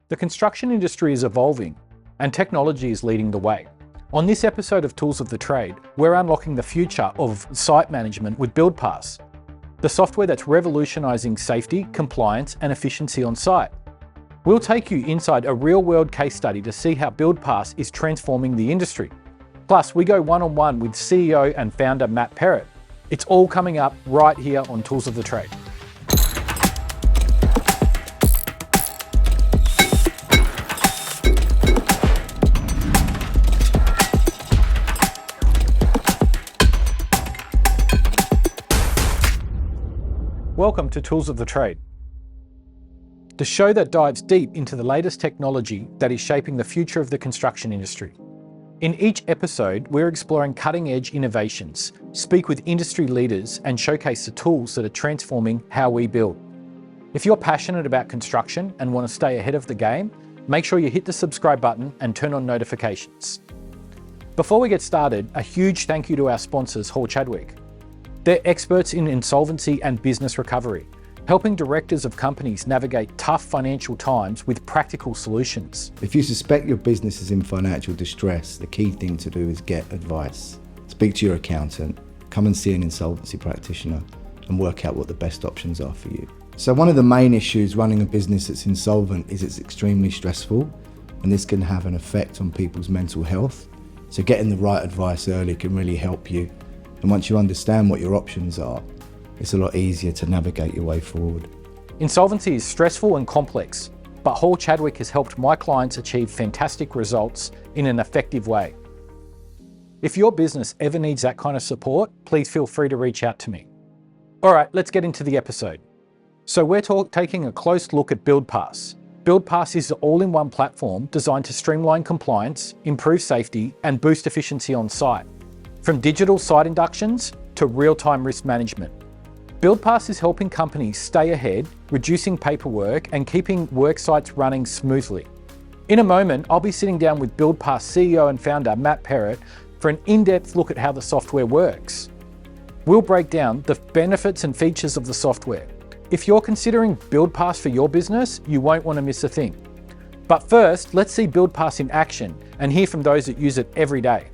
The construction industry is evolving, and technology is leading the way. On this episode of Tools of the Trade, we're unlocking the future of site management with Buildpass, the software that's revolutionizing safety, compliance, and efficiency on site. We'll take you inside a real-world case study to see how Buildpass is transforming the industry. Plus, we go one-on-one with CEO and founder Matt Perrett. It's all coming up right here on Tools of the Trade. Welcome to Tools of the Trade, the show that dives deep into the latest technology that is shaping the future of the construction industry. In each episode, we're exploring cutting-edge innovations, speak with industry leaders, and showcase the tools that are transforming how we build. If you're passionate about construction and want to stay ahead of the game, make sure you hit the subscribe button and turn on notifications. Before we get started, a huge thank you to our sponsors, Hall Chadwick. They're experts in insolvency and business recovery, helping directors of companies navigate tough financial times with practical solutions. If you suspect your business is in financial distress, the key thing to do is get advice. Speak to your accountant, come and see an insolvency practitioner, and work out what the best options are for you. So one of the main issues running a business that's insolvent is it's extremely stressful, and this can have an effect on people's mental health. So getting the right advice early can really help you. And once you understand what your options are, it's a lot easier to navigate your way forward. Insolvency is stressful and complex, but Hall Chadwick has helped my clients achieve fantastic results in an effective way. If your business ever needs that kind of support, please feel free to reach out to me. All right, let's get into the episode. So we're taking a close look at Buildpass. Buildpass is an all-in-one platform designed to streamline compliance, improve safety, and boost efficiency on site. From digital site inductions to real-time risk management, Buildpass is helping companies stay ahead, reducing paperwork and keeping work sites running smoothly. In a moment, I'll be sitting down with Buildpass CEO and founder Matt Perrett for an in-depth look at how the software works. We'll break down the benefits and features of the software. If you're considering Buildpass for your business, you won't want to miss a thing. But first, let's see Buildpass in action and hear from those that use it every day.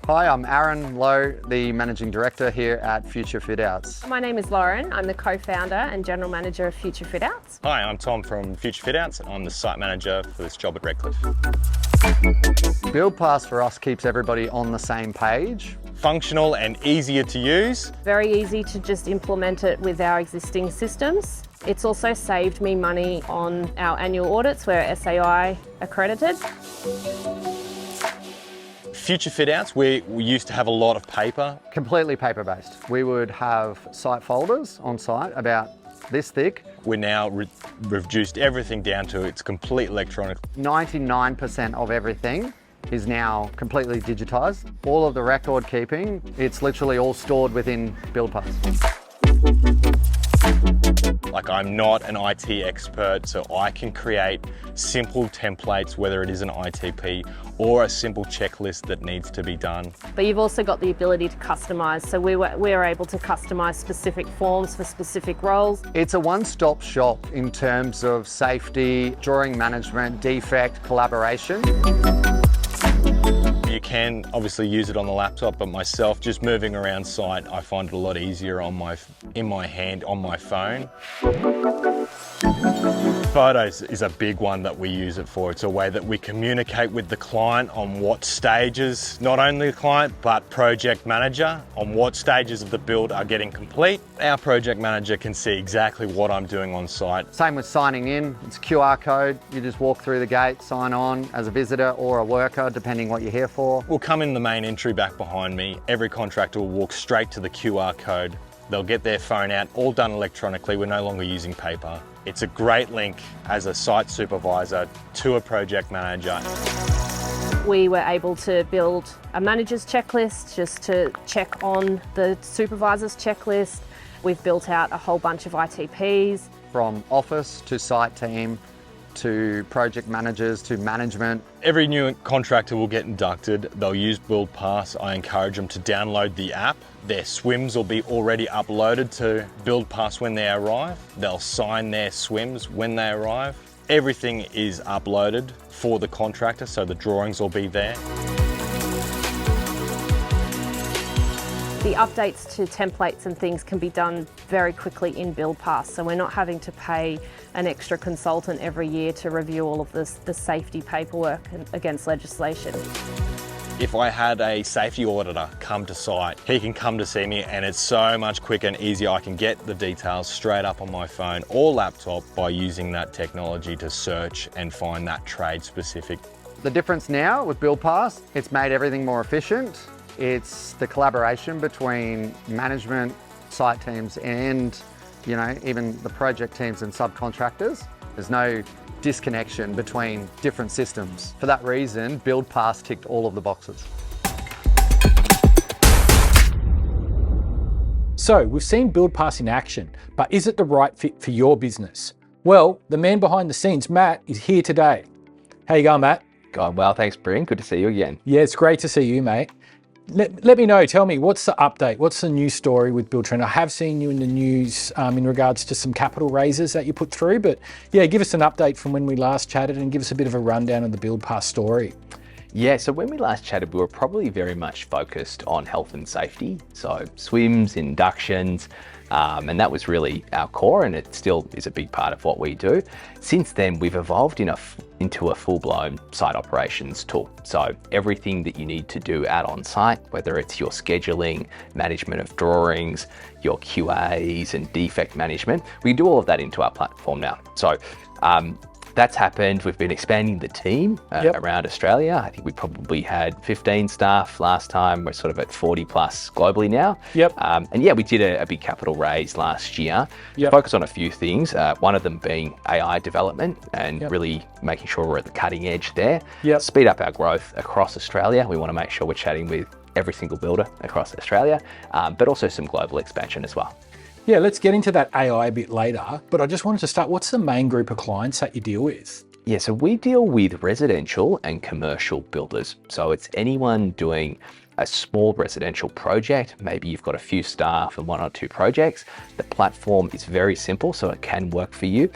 Hi, I'm Aaron Lowe, the Managing Director here at Future Fit Outs. My name is Lauren. I'm the co-founder and general manager of Future Fit Outs. Hi, I'm Tom from Future Fit Outs. I'm the site manager for this job at Redcliffe. Buildpass for us keeps everybody on the same page. Functional and easier to use. Very easy to just implement it with our existing systems. It's also saved me money on our annual audits. We're SAI accredited. Future Fit Outs, we used to have a lot of paper. Completely paper-based. We would have site folders on site about this thick. We're now reduced everything down to it's complete electronic. 99% of everything is now completely digitised. All of the record keeping, it's literally all stored within Buildpass. Like, I'm not an IT expert, so I can create simple templates, whether it is an ITP or a simple checklist that needs to be done. But you've also got the ability to customise. So we're able to customise specific forms for specific roles. It's a one-stop shop in terms of safety, drawing management, defect, collaboration. You can obviously use it on the laptop, but myself, just moving around site, I find it a lot easier in my hand, on my phone. Photos is a big one that we use it for. It's a way that we communicate with the client on what stages, not only the client, but project manager, on what stages of the build are getting complete. Our project manager can see exactly what I'm doing on site. Same with signing in. It's a QR code. You just walk through the gate, sign on as a visitor or a worker, depending what you're here for. We'll come in the main entry back behind me. Every contractor will walk straight to the QR code. They'll get their phone out, all done electronically. We're no longer using paper. It's a great link as a site supervisor to a project manager. We were able to build a manager's checklist just to check on the supervisor's checklist. We've built out a whole bunch of ITPs. From office to site team to project managers to management. Every new contractor will get inducted. They'll use Buildpass. I encourage them to download the app. Their swims will be already uploaded to Buildpass when they arrive. They'll sign their swims when they arrive. Everything is uploaded for the contractor, so the drawings will be there. The updates to templates and things can be done very quickly in Buildpass, so we're not having to pay an extra consultant every year to review all of the safety paperwork against legislation. If I had a safety auditor come to site, he can come to see me, and it's so much quicker and easier. I can get the details straight up on my phone or laptop by using that technology to search and find that trade specific. The difference now with Buildpass, it's made everything more efficient. It's the collaboration between management, site teams, and even the project teams and subcontractors. There's no disconnection between different systems. For that reason, Buildpass ticked all of the boxes. So we've seen Buildpass in action, but is it the right fit for your business? Well, the man behind the scenes, Matt, is here today. How you going, Matt? Going well, thanks, Bryn. Good to see you again. Yeah, it's great to see you, mate. Let me know, tell me, what's the update? What's the news story with Buildtrend? I have seen you in the news in regards to some capital raises that you put through, but yeah, give us an update from when we last chatted and give us a bit of a rundown of the Buildpass story. Yeah, so when we last chatted, we were probably very much focused on health and safety. So swims, inductions, and that was really our core, and it still is a big part of what we do. Since then, we've evolved into a full-blown site operations tool. So everything that you need to do out on site, whether it's your scheduling, management of drawings, your QAs and defect management, we do all of that into our platform now. So that's happened. We've been expanding the team around Australia. I think we probably had 15 staff last time. We're sort of at 40 plus globally now. And yeah, we did a big capital raise last year. Focus on a few things. One of them being AI development and really making sure we're at the cutting edge there. Speed up our growth across Australia. We want to make sure we're chatting with every single builder across Australia, but also some global expansion as well. Yeah, let's get into that AI a bit later, but I just wanted to start, what's the main group of clients that you deal with? Yeah, so we deal with residential and commercial builders. So it's anyone doing a small residential project. Maybe you've got a few staff and 1 or 2 projects. The platform is very simple, so it can work for you.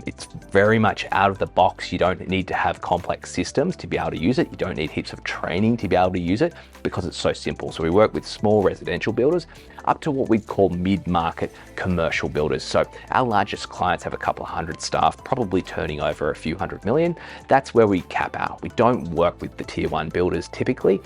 It's very much out of the box. You don't need to have complex systems to be able to use it. You don't need heaps of training to be able to use it because it's so simple. So we work with small residential builders up to what we'd call mid-market commercial builders. So our largest clients have a couple of hundred staff, probably turning over a few $100 million. That's where we cap out. We don't work with the tier 1 builders typically.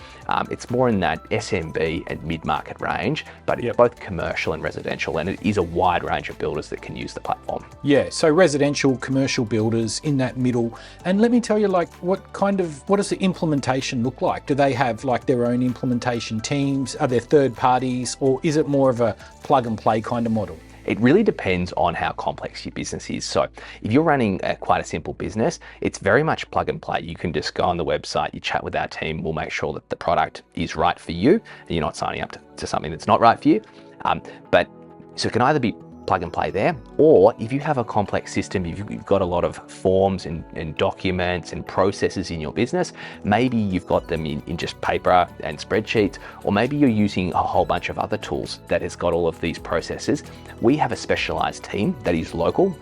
It's more in that SMB and mid-market range, but it's both commercial and residential, and it is a wide range of builders that can use the platform. Yeah, so residential, commercial builders in that middle. And let me tell you, what does the implementation look like? Do they have their own implementation teams? Are there third parties, or is it more of a plug and play kind of model? It really depends on how complex your business is. So if you're running quite a simple business, it's very much plug and play. You can just go on the website, you chat with our team, we'll make sure that the product is right for you and you're not signing up to something that's not right for you. So it can either be plug and play there, or if you have a complex system, if you've got a lot of forms and documents and processes in your business, maybe you've got them in just paper and spreadsheets, or maybe you're using a whole bunch of other tools that has got all of these processes. We have a specialized team that is local.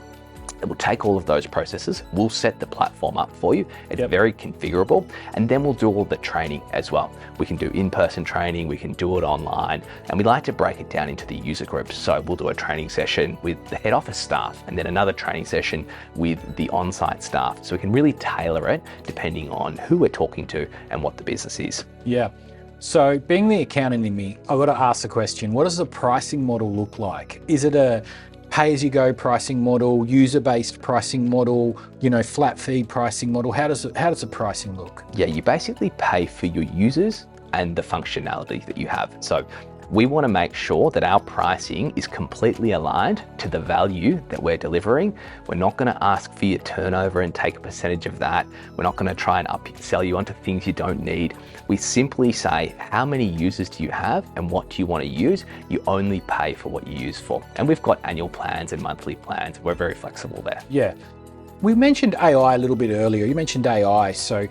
It will take all of those processes, we'll set the platform up for you. It's very configurable, and then we'll do all the training as well. We can do in-person training, we can do it online, and we like to break it down into the user groups. So we'll do a training session with the head office staff, and then another training session with the on-site staff. So we can really tailor it depending on who we're talking to and what the business is. Yeah. So being the accountant in me, I've got to ask the question, what does the pricing model look like? Is it a pay-as-you-go pricing model, user-based pricing model, flat fee pricing model? How does the pricing look? Yeah, you basically pay for your users and the functionality that you have. So we want to make sure that our pricing is completely aligned to the value that we're delivering. We're not going to ask for your turnover and take a percentage of that. We're not going to try and upsell you onto things you don't need. We simply say, how many users do you have and what do you want to use? You only pay for what you use for. And we've got annual plans and monthly plans. We're very flexible there. Yeah. We mentioned AI a little bit earlier. You mentioned AI, so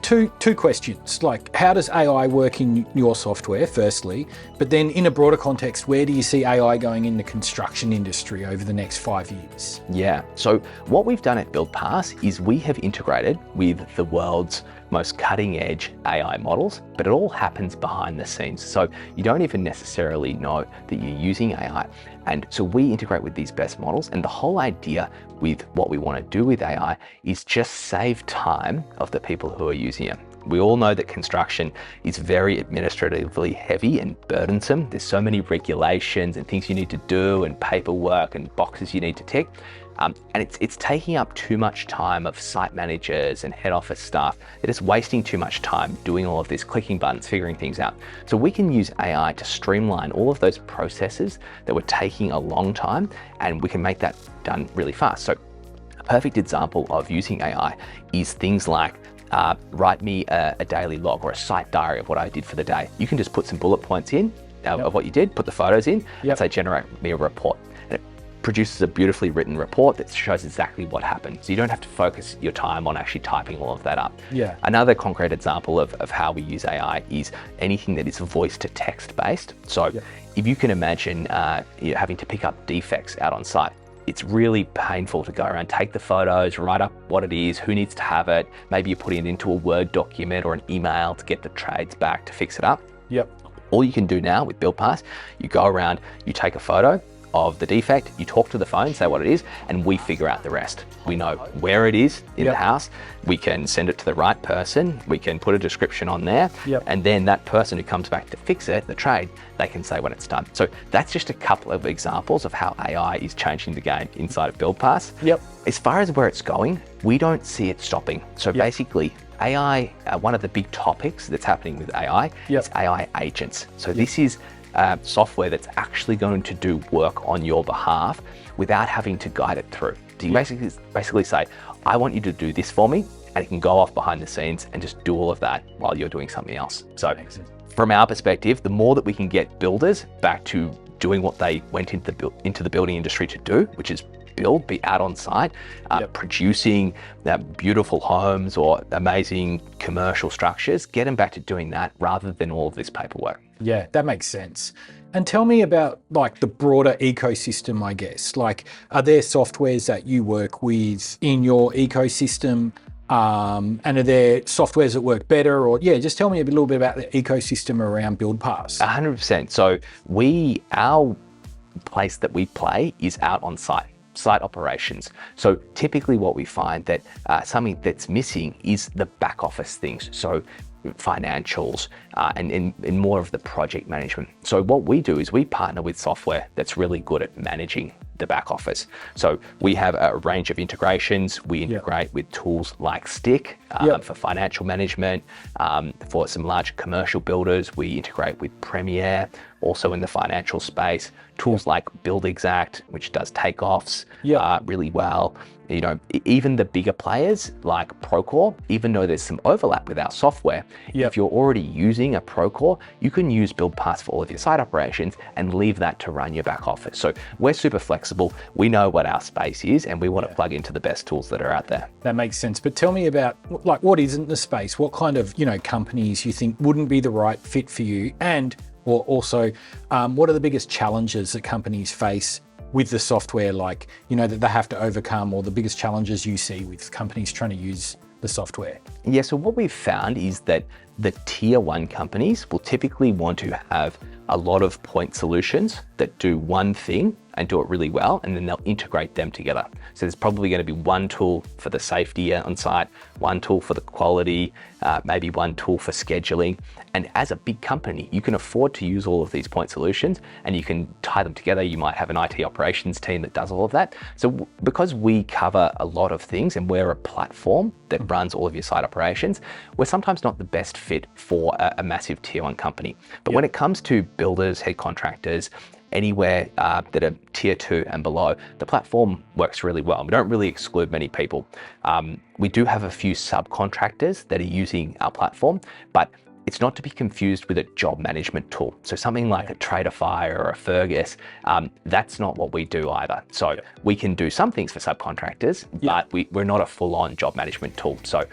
two questions. Like, how does AI work in your software, firstly? But then in a broader context, where do you see AI going in the construction industry over the next 5 years? Yeah, so what we've done at Buildpass is we have integrated with the world's most cutting edge AI models, but it all happens behind the scenes. So you don't even necessarily know that you're using AI. And so we integrate with these best models, and the whole idea with what we want to do with AI is just save time of the people who are using it. We all know that construction is very administratively heavy and burdensome. There's so many regulations and things you need to do and paperwork and boxes you need to tick. And it's taking up too much time of site managers and head office staff. They're just wasting too much time doing all of this, clicking buttons, figuring things out. So we can use AI to streamline all of those processes that were taking a long time, and we can make that done really fast. So a perfect example of using AI is things like write me a daily log or a site diary of what I did for the day. You can just put some bullet points in of what you did, put the photos in, and say generate me a report. Produces a beautifully written report that shows exactly what happened. So you don't have to focus your time on actually typing all of that up. Yeah. Another concrete example of how we use AI is anything that is voice to text based. So if you can imagine you're having to pick up defects out on site, it's really painful to go around, take the photos, write up what it is, who needs to have it. Maybe you're putting it into a Word document or an email to get the trades back to fix it up. Yep. All you can do now with Buildpass, you go around, you take a photo of the defect, you talk to the phone, say what it is, and we figure out the rest. We know where it is in the house, we can send it to the right person, we can put a description on there, and then that person who comes back to fix it, the trade, they can say when it's done. So that's just a couple of examples of how AI is changing the game inside of Buildpass. As far as where it's going, we don't see it stopping. So basically, AI, one of the big topics that's happening with AI is AI agents. So this is software that's actually going to do work on your behalf without having to guide it through. So you basically say, I want you to do this for me, and it can go off behind the scenes and just do all of that while you're doing something else. So from our perspective, the more that we can get builders back to doing what they went into the building industry to do, which is be out on site, producing beautiful homes or amazing commercial structures, get them back to doing that rather than all of this paperwork. Yeah, that makes sense. And tell me about like the broader ecosystem, I guess. Like, are there softwares that you work with in your ecosystem? And are there softwares that work better? Or just tell me a little bit about the ecosystem around Buildpass. 100%. So our place that we play is out on site operations. So typically what we find that something that's missing is the back office things. So financials and more of the project management. So what we do is we partner with software that's really good at managing the back office. So we have a range of integrations. We integrate with tools like Stick for financial management. For some large commercial builders, we integrate with Premiere, also in the financial space. Tools like BuildExact, which does takeoffs really well. You know, even the bigger players like Procore, even though there's some overlap with our software, if you're already using a Procore, you can use Buildpass for all of your site operations and leave that to run your back office. So we're super flexible. We know what our space is, and we want to plug into the best tools that are out there. That makes sense. But tell me about like what isn't the space? What kind of companies you think wouldn't be the right fit for you, or also what are the biggest challenges that companies face with the software, like, that they have to overcome, or the biggest challenges you see with companies trying to use the software? Yeah, so what we've found is that the tier 1 companies will typically want to have a lot of point solutions that do one thing and do it really well, and then they'll integrate them together. So there's probably going to be one tool for the safety on site, one tool for the quality, maybe one tool for scheduling. And as a big company, you can afford to use all of these point solutions, and you can tie them together. You might have an IT operations team that does all of that. So because we cover a lot of things and we're a platform that runs all of your site operations, we're sometimes not the best fit for a massive tier 1 company. But when it comes to builders, head contractors, anywhere that are tier 2 and below, the platform works really well. We don't really exclude many people. We do have a few subcontractors that are using our platform, but it's not to be confused with a job management tool. So something like a Traderfire or a Fergus, that's not what we do either. So we can do some things for subcontractors, but we're not a full-on job management tool. So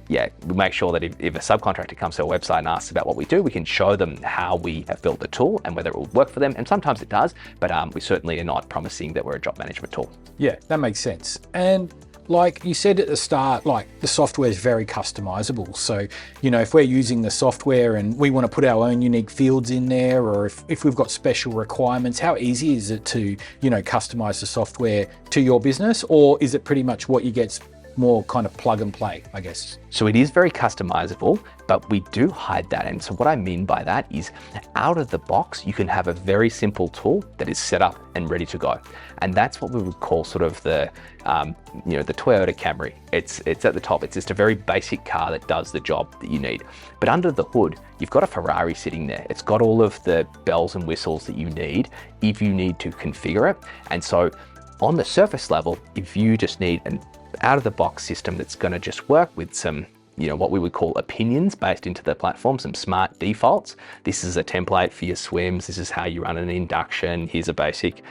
we make sure that if a subcontractor comes to our website and asks about what we do, we can show them how we have built the tool and whether it will work for them. And sometimes it does, but we certainly are not promising that we're a job management tool. Yeah, that makes sense. And like you said at the start, like the software is very customizable. So, you know, if we're using the software and we want to put our own unique fields in there, or if we've got special requirements, how easy is it to, you know, customize the software to your business? Or is it pretty much what you get's more kind of plug and play, I guess? So it is very customizable, but we do hide that. And so what I mean by that is out of the box, you can have a very simple tool that is set up and ready to go. And that's what we would call sort of the, the Toyota Camry. It's at the top. It's just a very basic car that does the job that you need. But under the hood, you've got a Ferrari sitting there. It's got all of the bells and whistles that you need if you need to configure it. And so on the surface level, if you just need an out-of-the-box system that's going to just work with some, what we would call opinions based into the platform, some smart defaults. This is a template for your swims. This is how you run an induction. Here's a basic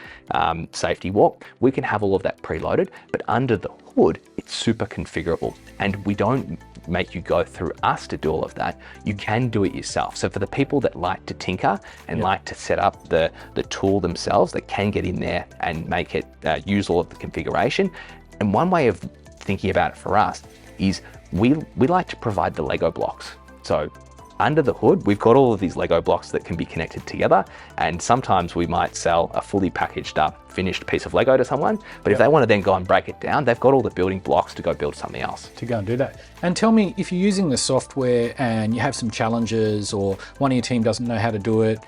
safety walk. We can have all of that preloaded, but under the hood, it's super configurable. And we don't make you go through us to do all of that. You can do it yourself. So for the people that like to tinker and like to set up the tool themselves, they can get in there and make it use all of the configuration. And one way of thinking about it for us is we like to provide the Lego blocks. So under the hood, we've got all of these Lego blocks that can be connected together. And sometimes we might sell a fully packaged up, finished piece of Lego to someone. But if they want to then go and break it down, they've got all the building blocks to go build something else. To go and do that. And tell me, if you're using the software and you have some challenges or one of your team doesn't know how to do it,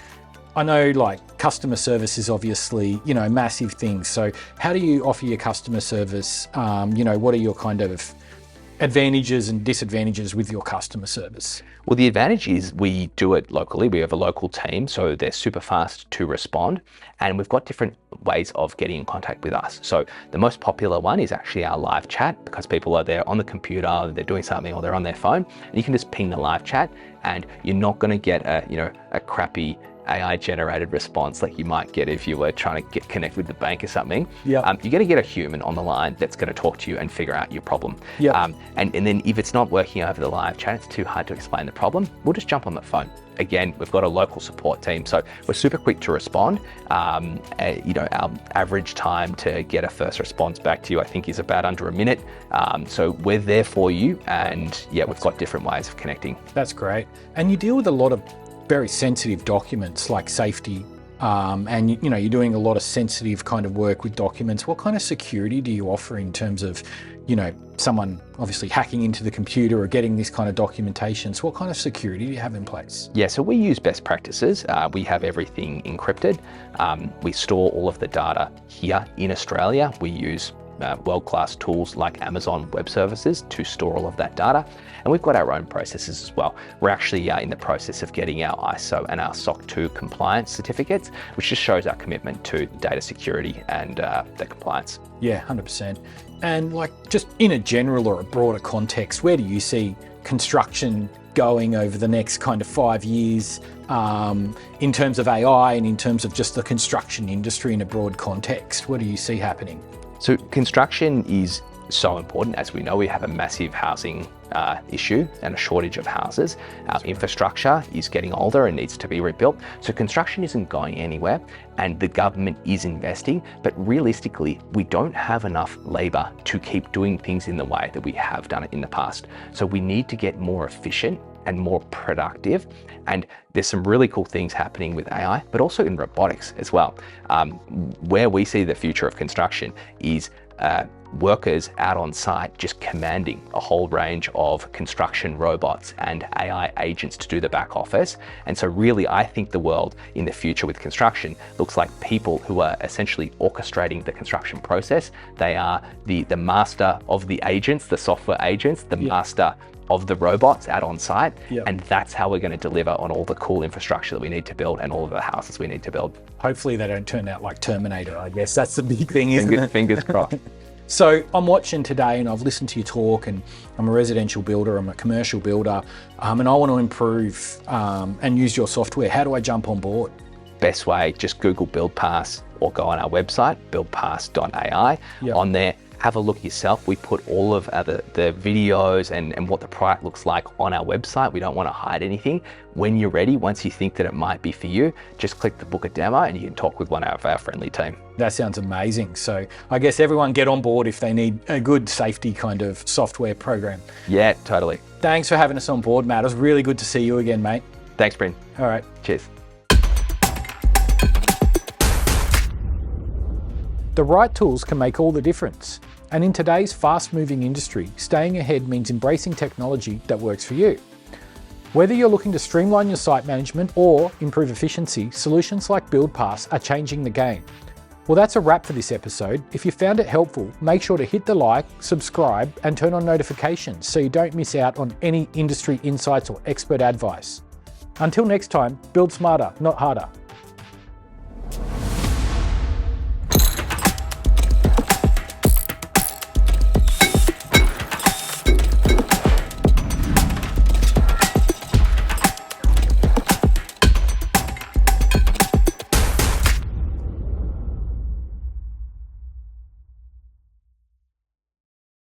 I know like customer service is obviously, massive things. So how do you offer your customer service? What are your kind of advantages and disadvantages with your customer service? Well, the advantage is we do it locally. We have a local team, so they're super fast to respond. And we've got different ways of getting in contact with us. So the most popular one is actually our live chat, because people are there on the computer, they're doing something, or they're on their phone. And you can just ping the live chat, and you're not going to get a crappy AI generated response like you might get if you were trying to connect with the bank or something. You're going to get a human on the line that's going to talk to you and figure out your problem. And then if it's not working over the live chat, it's too hard to explain the problem, we'll just jump on the phone. Again, we've got a local support team, so we're super quick to respond. Our average time to get a first response back to you, I think, is about under a minute. So we're there for you, and we've got different ways of connecting. That's great. And you deal with a lot of very sensitive documents like safety, and you're doing a lot of sensitive kind of work with documents. What kind of security do you offer in terms of, someone obviously hacking into the computer or getting this kind of documentation? So what kind of security do you have in place? Yeah, so we use best practices. We have everything encrypted. We store all of the data here in Australia. We use world-class tools like Amazon Web Services to store all of that data. And we've got our own processes as well. We're actually in the process of getting our ISO and our SOC 2 compliance certificates, which just shows our commitment to data security and the compliance. Yeah, 100%. And like just in a general or a broader context, where do you see construction going over the next kind of 5 years in terms of AI and in terms of just the construction industry in a broad context? What do you see happening? So construction is so important. As we know, we have a massive housing issue and a shortage of houses. Our infrastructure is getting older and needs to be rebuilt. So construction isn't going anywhere, and the government is investing, but realistically, we don't have enough labor to keep doing things in the way that we have done it in the past. So we need to get more efficient and more productive. And there's some really cool things happening with AI, but also in robotics as well. Where we see the future of construction is workers out on site just commanding a whole range of construction robots and AI agents to do the back office. And so really, I think the world in the future with construction looks like people who are essentially orchestrating the construction process. They are the master of the agents, the software agents, the master of the robots out on site. And that's how we're going to deliver on all the cool infrastructure that we need to build and all of the houses we need to build. Hopefully they don't turn out like Terminator, I guess. That's the big thing, isn't it? Fingers crossed. So I'm watching today and I've listened to your talk, and I'm a residential builder, I'm a commercial builder, and I want to improve and use your software. How do I jump on board? Best way, just Google Buildpass or go on our website, buildpass.ai. Yep. On there, have a look yourself. We put all of the videos and what the product looks like on our website. We don't want to hide anything. When you're ready, once you think that it might be for you, just click the book a demo and you can talk with one of our friendly team. That sounds amazing. So I guess everyone get on board if they need a good safety kind of software program. Yeah, totally. Thanks for having us on board, Matt. It was really good to see you again, mate. Thanks, Bryn. All right. Cheers. The right tools can make all the difference. And in today's fast-moving industry, staying ahead means embracing technology that works for you. Whether you're looking to streamline your site management or improve efficiency, solutions like Buildpass are changing the game. Well, that's a wrap for this episode. If you found it helpful, make sure to hit the like, subscribe, and turn on notifications so you don't miss out on any industry insights or expert advice. Until next time, build smarter, not harder.